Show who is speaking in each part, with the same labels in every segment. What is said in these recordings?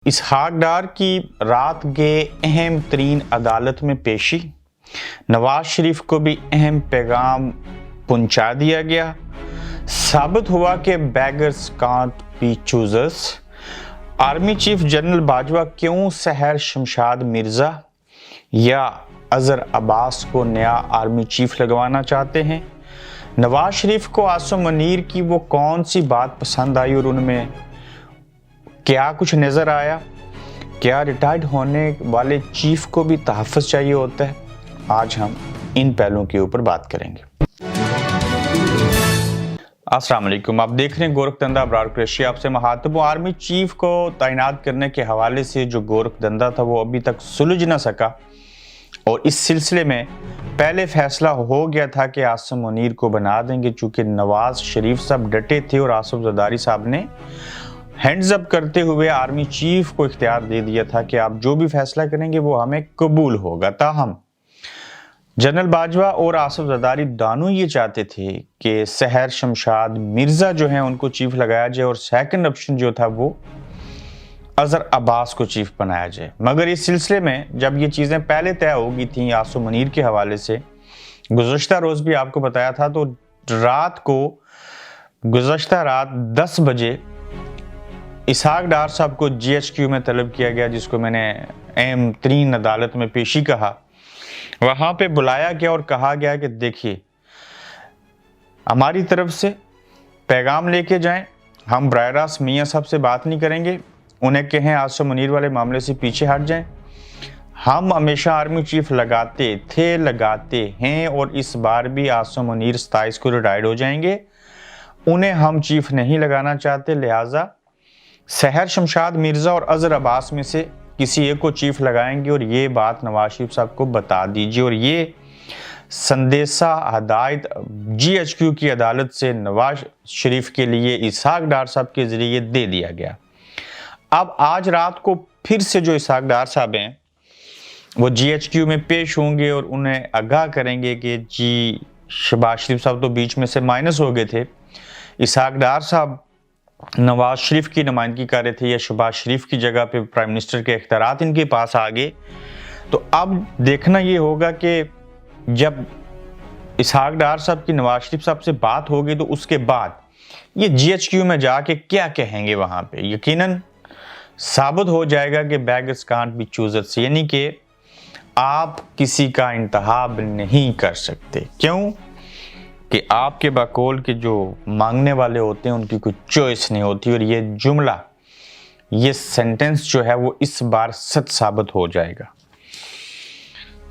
Speaker 1: इसहाक डार की रात गए अहम तरीन अदालत में पेशी। नवाज शरीफ को भी अहम पैगाम पहुंचा दिया गया। साबित हुआ कि beggars can't be choosers. Army chief general Bajwa क्यों सहर शमशाद मिर्जा या अजहर अब्बास को नया आर्मी चीफ लगवाना चाहते हैं। नवाज शरीफ को आसिम मुनीर की वो कौन सी बात पसंद आई और उनमें क्या कुछ नजर आया। क्या रिटायर्ड होने वाले चीफ को भी तहफ़्फ़ुज़ चाहिए होता है। आज हम इन पहलुओं के ऊपर बात करेंगे। अस्सलाम वालेकुम, आप देख रहे हैं गोरखधंधा अबरार कुरैशी। आपसे महातब आर्मी चीफ को तैनात करने के हवाले से जो गोरखधंधा था वो अभी तक सुलझ ना सका और इस सिलसिले में पहले फैसला हो गया था कि आसिम मुनीर को बना देंगे, चूंकि नवाज शरीफ साहब डटे थे और आसिफ जरदारी साहब ने हैंड्स अप करते हुए आर्मी चीफ को इख्तियार दे दिया था कि आप जो भी फैसला करेंगे वो हमें कबूल होगा। ताहम जनरल बाजवा और आसिफ जरदारी दोनों ये चाहते थे कि सहर शमशाद मिर्जा जो है उनको चीफ लगाया जाए और सेकंड ऑप्शन जो था वो अजहर अब्बास को चीफ बनाया जाए। मगर इस सिलसिले में जब ये चीज़ें पहले तय हो गई थी आसिम मुनीर के हवाले से, गुज़श्ता रोज़ भी आपको बताया था, तो गुज़श्ता रात 10 बजे इसहाक डार साहब को GHQ में तलब किया गया, जिसको मैंने अहम तरीन अदालत में पेशी कहा। वहाँ पे बुलाया गया और कहा गया कि देखिए हमारी तरफ से पैगाम लेके जाएं, हम बराह रास्त मियाँ साहब से बात नहीं करेंगे, उन्हें कहें आसिम मुनीर वाले मामले से पीछे हट जाएं। हम हमेशा आर्मी चीफ लगाते थे, लगाते हैं और इस बार भी आसिम मुनीर 27 को रिटायर्ड हो जाएंगे, उन्हें हम चीफ नहीं लगाना चाहते, लिहाजा सहर शमशाद मिर्जा और अजहर अब्बास में से किसी एक को चीफ लगाएंगे और ये बात नवाज शरीफ साहब को बता दीजिए। और ये संदेशा हदायत GHQ की अदालत से नवाज शरीफ के लिए इसहाक डार साहब के जरिए दे दिया गया। अब आज रात को फिर से जो इसहाक डार साहब हैं वो GHQ में पेश होंगे और उन्हें आगाह करेंगे कि जी शहबाज शरीफ साहब तो बीच में से माइनस हो गए थे, इसहाक डार साहब नवाज शरीफ की नुमाइंदगी कर रहे थे या शहबाज शरीफ की जगह पे प्राइम मिनिस्टर के इख्तियारात इनके पास आ गए। तो अब देखना ये होगा कि जब इसहाक डार साहब की नवाज शरीफ साहब से बात होगी तो उसके बाद ये GHQ में जाके क्या कहेंगे, वहां पे यकीनन साबित हो जाएगा कि बेगर्स कांट बी चूजर्स, यानी कि आप किसी का इंतखाब नहीं कर सकते। क्यों कि आपके बकौल के जो मांगने वाले होते हैं उनकी कोई चॉइस नहीं होती। और ये जुमला, ये सेंटेंस जो है वो इस बार सच साबित हो जाएगा।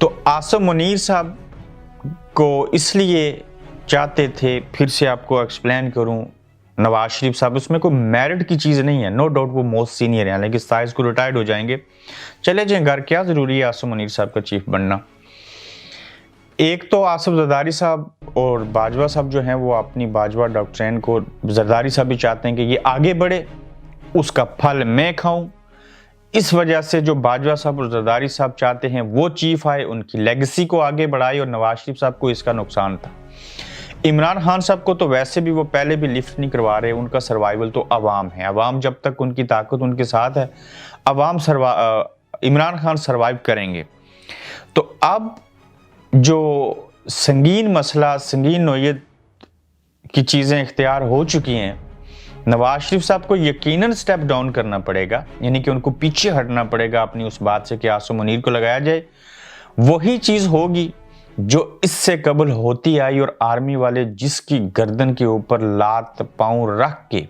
Speaker 1: तो आसिम मुनीर साहब को इसलिए चाहते थे, फिर से आपको एक्सप्लेन करूं, नवाज शरीफ साहब उसमें कोई मेरिट की चीज़ नहीं है, नो डाउट वो मोस्ट सीनियर हैं, लेकिन 27 को रिटायर्ड हो जाएंगे, चले जाएं घर, क्या ज़रूरी है आसिम मुनीर साहब का चीफ बनना। एक तो आसिफ जरदारी साहब और बाजवा साहब जो हैं वो अपनी बाजवा डॉक्ट्रिन को, जरदारी साहब भी चाहते हैं कि ये आगे बढ़े, उसका फल मैं खाऊं। इस वजह से जो बाजवा साहब और जरदारी साहब चाहते हैं वो चीफ आए, उनकी लेगेसी को आगे बढ़ाए, और नवाज शरीफ साहब को इसका नुकसान था। इमरान खान साहब को तो वैसे भी वो पहले भी लिफ्ट नहीं करवा रहे, उनका सर्वाइवल तो अवाम है, अवाम जब तक उनकी ताकत उनके साथ है, अवाम इमरान खान सर्वाइव करेंगे। तो अब जो संगीन मसला, संगीन नोयत की चीज़ें इख्तियार हो चुकी हैं, नवाज शरीफ साहब को यकीनन स्टेप डाउन करना पड़ेगा, यानी कि उनको पीछे हटना पड़ेगा अपनी उस बात से कि आसिम मुनीर को लगाया जाए। वही चीज़ होगी जो इससे कबल होती आई और आर्मी वाले जिसकी गर्दन के ऊपर लात पांव रख के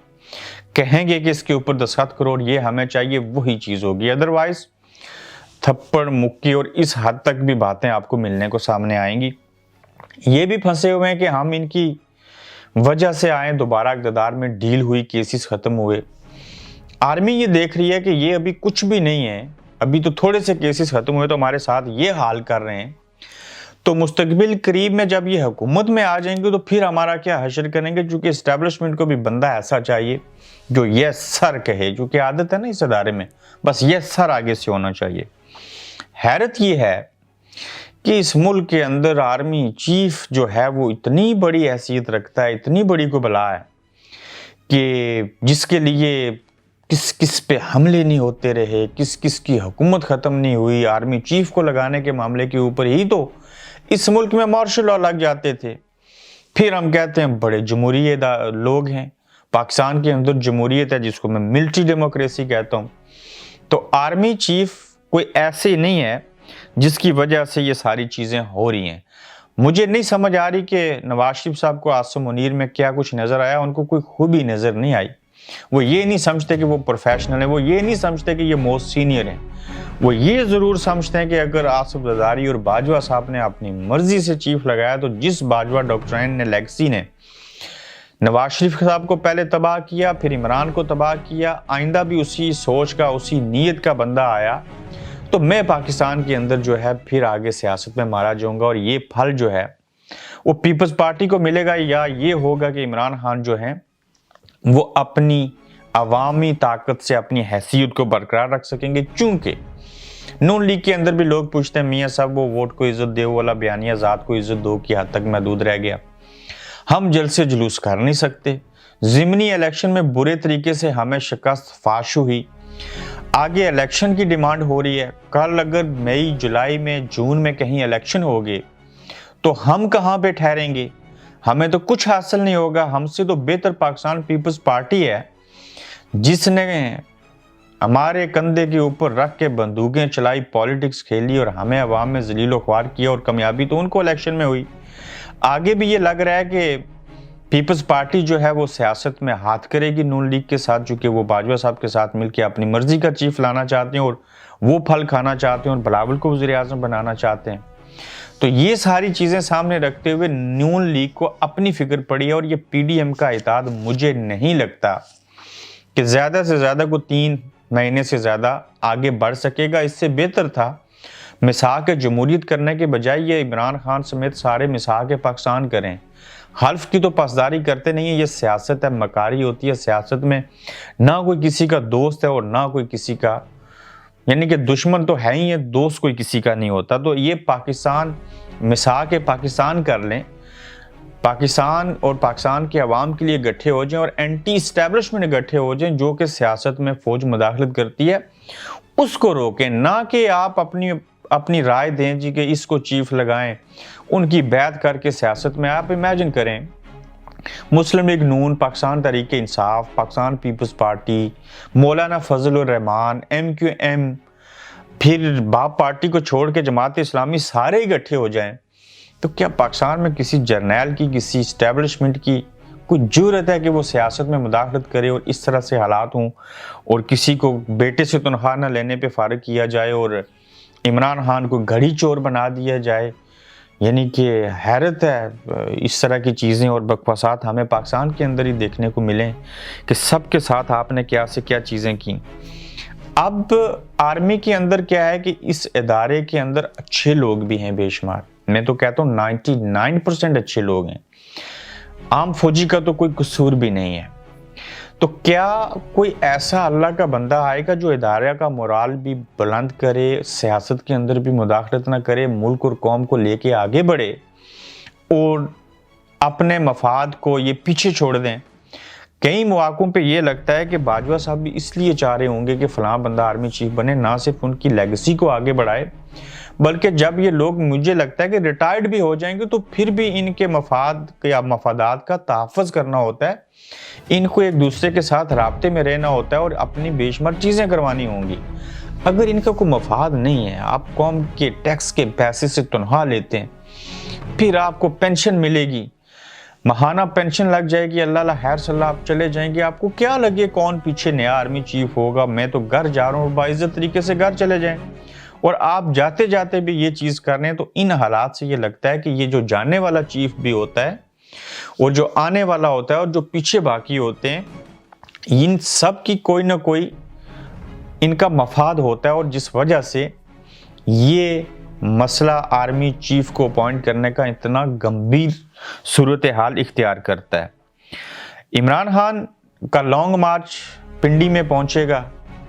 Speaker 1: कहेंगे कि इसके ऊपर दस्तखत करो और ये हमें चाहिए, वही चीज़ होगी। अदरवाइज थप्पड़ मुक्की और इस हद तक भी बातें आपको मिलने को सामने आएंगी। ये भी फंसे हुए हैं कि हम इनकी वजह से आए, दोबारा इक़्तिदार में डील हुई, केसेस ख़त्म हुए। आर्मी ये देख रही है कि ये अभी कुछ भी नहीं है, अभी तो थोड़े से केसेस ख़त्म हुए तो हमारे साथ ये हाल कर रहे हैं, तो मुस्तकबिल करीब में जब ये हुकूमत में आ जाएंगे तो फिर हमारा क्या हशर करेंगे। चूँकि इस्टेब्लिशमेंट को भी बंदा ऐसा चाहिए जो ये सर कहे, जो कि आदत है ना इस अदारे में, बस ये सर आगे से होना चाहिए। हैरत ये है कि इस मुल्क के अंदर आर्मी चीफ जो है वो इतनी बड़ी हैसियत रखता है, इतनी बड़ी को बला है कि जिसके लिए किस किस पे हमले नहीं होते रहे, किस किस की हुकूमत ख़त्म नहीं हुई, आर्मी चीफ को लगाने के मामले के ऊपर ही तो इस मुल्क में मार्शल लॉ लग जाते थे। फिर हम कहते हैं बड़े जमहूरियत लोग हैं, पाकिस्तान के अंदर जमहूरियत है जिसको मैं मिलिट्री डेमोक्रेसी कहता हूँ। तो आर्मी चीफ कोई ऐसे नहीं है जिसकी वजह से ये सारी चीज़ें हो रही हैं। मुझे नहीं समझ आ रही कि नवाज शरीफ साहब को आसिम मुनीर में क्या कुछ नज़र आया, उनको कोई खूबी नज़र नहीं आई। वो ये नहीं समझते कि वो प्रोफेशनल है, वो ये नहीं समझते कि ये मोस्ट सीनियर हैं। वो ये ज़रूर समझते हैं कि अगर आसिफ जरदारी और बाजवा साहब ने अपनी मर्जी से चीफ लगाया तो जिस बाजवा डॉक्ट्राइन ने लेगसी ने नवाज शरीफ साहब को पहले तबाह किया, फिर इमरान को तबाह किया, आइंदा भी उसी सोच का उसी नीयत का बंदा आया, तो मैं पाकिस्तान के अंदर जो है फिर आगे सियासत में मारा जाऊंगा। और ये फल जो है वो पीपल्स पार्टी को मिलेगा, या ये होगा कि इमरान खान जो है वो अपनी अवामी ताकत से अपनी हैसियत को बरकरार रख सकेंगे। चूंकि नून लीग के अंदर भी लोग पूछते हैं मियाँ साहब वो वोट को इज्जत दे वाला बयानिया ज़ात को इज्जत दो की हद तक महदूद रह गया। हम जलसे जुलूस कर नहीं सकते। ज़िमनी इलेक्शन में बुरे तरीके से हमें शिकस्त फाश हुई। आगे इलेक्शन की डिमांड हो रही है। कल अगर मई जुलाई में जून में कहीं इलेक्शन हो गए तो हम कहाँ पे ठहरेंगे? हमें तो कुछ हासिल नहीं होगा। हमसे तो बेहतर पाकिस्तान पीपल्स पार्टी है जिसने हमारे कंधे के ऊपर रख के बंदूकें चलाई, पॉलिटिक्स खेली और हमें अवाम में जलील ख्वार किया, और कामयाबी तो उनको इलेक्शन में हुई। आगे भी ये लग रहा है कि पीपल्स पार्टी जो है वो सियासत में हाथ करेगी नून लीग के साथ, चूँकि वो बाजवा साहब के साथ मिलकर अपनी मर्जी का चीफ लाना चाहते हैं और वो फल खाना चाहते हैं और बिलावल को वज़ीर आज़म बनाना चाहते हैं। तो ये सारी चीज़ें सामने रखते हुए नून लीग को अपनी फिक्र पड़ी है, और ये पीडीएम का इताद मुझे नहीं लगता कि ज़्यादा से ज़्यादा को 3 महीने से ज़्यादा आगे बढ़ सकेगा। इससे बेहतर था मिसाक जमहूरियत करने के बजाय ये इमरान खान समेत सारे मिसाक पाकिस्तान करें। हल्फ की तो पासदारी करते नहीं है, ये सियासत है, मकारी होती है। सियासत में ना कोई किसी का दोस्त है और ना कोई किसी का, यानी कि दुश्मन तो है ही है, दोस्त कोई किसी का नहीं होता। तो ये पाकिस्तान मिसाक पाकिस्तान कर लें, पाकिस्तान और पाकिस्तान के अवाम के लिए इकट्ठे हो जाएं और एंटी इस्टेब्लिशमेंट इकट्ठे हो जाएं जो कि सियासत में फौज मुदाखलत करती है, उसको रोकें। ना कि आप अपनी राय दें जी कि इसको चीफ लगाएं, उनकी बैत करके सियासत में। आप इमेजिन करें मुस्लिम लीग नून, पाकिस्तान तहरीक इंसाफ, पाकिस्तान पीपल्स पार्टी, मौलाना फजल रहमान, MQM, फिर बाप पार्टी को छोड़ के जमात इस्लामी सारे इकट्ठे हो जाएं, तो क्या पाकिस्तान में किसी जर्नैल की, किसी इस्टेब्लिशमेंट की कोई जरूरत है कि वो सियासत में मुदाखलत करे और इस तरह से हालात हों और किसी को बेटे से तनख्वाह न लेने पे फारिग किया जाए और इमरान खान को घड़ी चोर बना दिया जाए? यानी कि हैरत है, इस तरह की चीज़ें और बकवासात हमें पाकिस्तान के अंदर ही देखने को मिलें कि सबके साथ आपने क्या से क्या चीज़ें की। अब आर्मी के अंदर क्या है कि इस इदारे के अंदर अच्छे लोग भी हैं बेशुमार। मैं तो कहता हूँ 99% अच्छे लोग हैं। आम फौजी का तो कोई कसूर भी नहीं है। तो क्या कोई ऐसा अल्लाह का बंदा आएगा जो इदारे का मोराल भी बुलंद करे, सियासत के अंदर भी मुदाखलत ना करे, मुल्क और कौम को लेके आगे बढ़े और अपने मफाद को ये पीछे छोड़ दें? कई मौक़ों पे ये लगता है कि बाजवा साहब भी इसलिए चाह रहे होंगे कि फ़लाँ बंदा आर्मी चीफ बने, ना सिर्फ उनकी लेगेसी को आगे बढ़ाए, बल्कि जब ये लोग, मुझे लगता है कि रिटायर्ड भी हो जाएंगे तो फिर भी इनके मफाद या मफादात का तहफ़्फ़ुज़ करना होता है, इनको एक दूसरे के साथ राब्ते में रहना होता है और अपनी बेशुमार चीज़ें करवानी होंगी। अगर इनका कोई मफाद नहीं है, आप कौम के टैक्स के पैसे से तनख्वाह लेते हैं, फिर आपको पेंशन मिलेगी, महाना पेंशन लग जाएगी, अल्लाह खैर सल्लाह आप चले जाएंगे, आपको क्या लगे कौन पीछे नया आर्मी चीफ होगा, मैं तो घर जा रहा हूँ, बाइज्जत तरीके से घर चले जाएं। और आप जाते जाते भी ये चीज़ कर रहे हैं, तो इन हालात से ये लगता है कि ये जो जाने वाला चीफ भी होता है और जो आने वाला होता है और जो पीछे बाकी होते हैं, इन सब की कोई ना कोई इनका मफाद होता है, और जिस वजह से ये मसला आर्मी चीफ को अपॉइंट करने का इतना गंभीर सूरत हाल इख्तियार करता है। इमरान खान का लॉन्ग मार्च पिंडी में पहुंचेगा,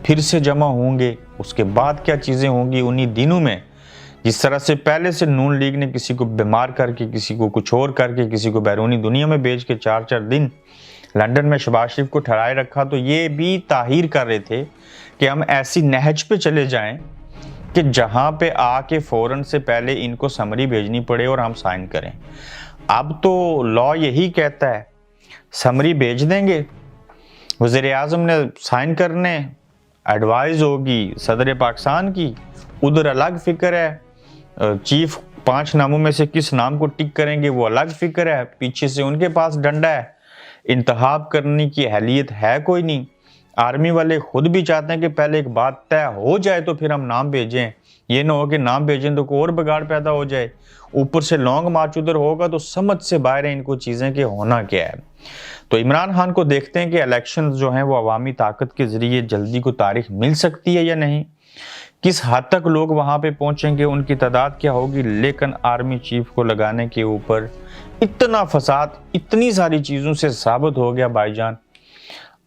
Speaker 1: फिर से जमा होंगे, उसके बाद क्या चीज़ें होंगी उन्हीं दिनों में। जिस तरह से पहले से नून लीग ने किसी को बीमार करके, किसी को कुछ और करके, किसी को बैरूनी दुनिया में भेज के 4-4 दिन लंदन में शहबाज शरीफ को ठहराए रखा, तो ये भी ताहीर कर रहे थे कि हम ऐसी नहज पे चले जाएं कि जहां पे आके फौरन से पहले इनको समरी भेजनी पड़े और हम साइन करें। अब तो लॉ यही कहता है, समरी भेज देंगे, वज़ीर आज़म ने साइन करने, एडवाइस होगी सदर पाकिस्तान की, उधर अलग फिक्र है, चीफ 5 नामों में से किस नाम को टिक करेंगे वो अलग फिक्र है, पीछे से उनके पास डंडा है, इंतखाब करने की अहलियत है कोई नहीं। आर्मी वाले खुद भी चाहते हैं कि पहले एक बात तय हो जाए तो फिर हम नाम भेजें, ये ना हो कि नाम भेजें तो कोई और बिगाड़ पैदा हो जाए, ऊपर से लॉन्ग मार्च उधर होगा तो समझ से बाहर है इनको चीज़ें कि होना क्या है। तो इमरान खान को देखते हैं कि इलेक्शन जो हैं वो अवामी ताकत के जरिए जल्दी को तारीख मिल सकती है या नहीं, किस हद तक लोग वहां पे पहुंचेंगे, उनकी तादाद क्या होगी। लेकिन आर्मी चीफ को लगाने के ऊपर इतना फसाद, इतनी सारी चीज़ों से साबित हो गया भाईजान,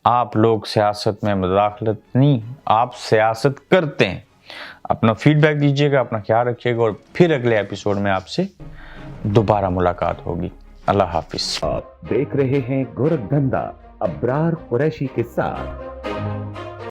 Speaker 1: आप लोग सियासत में मुदाखलत नहीं, आप सियासत करते हैं। अपना फीडबैक दीजिएगा, अपना ख्याल रखिएगा और फिर अगले एपिसोड में आपसे दोबारा मुलाकात होगी। अल्लाह हाफिज।
Speaker 2: आप देख रहे हैं गोरखधंधा अब्रार कुरैशी के साथ।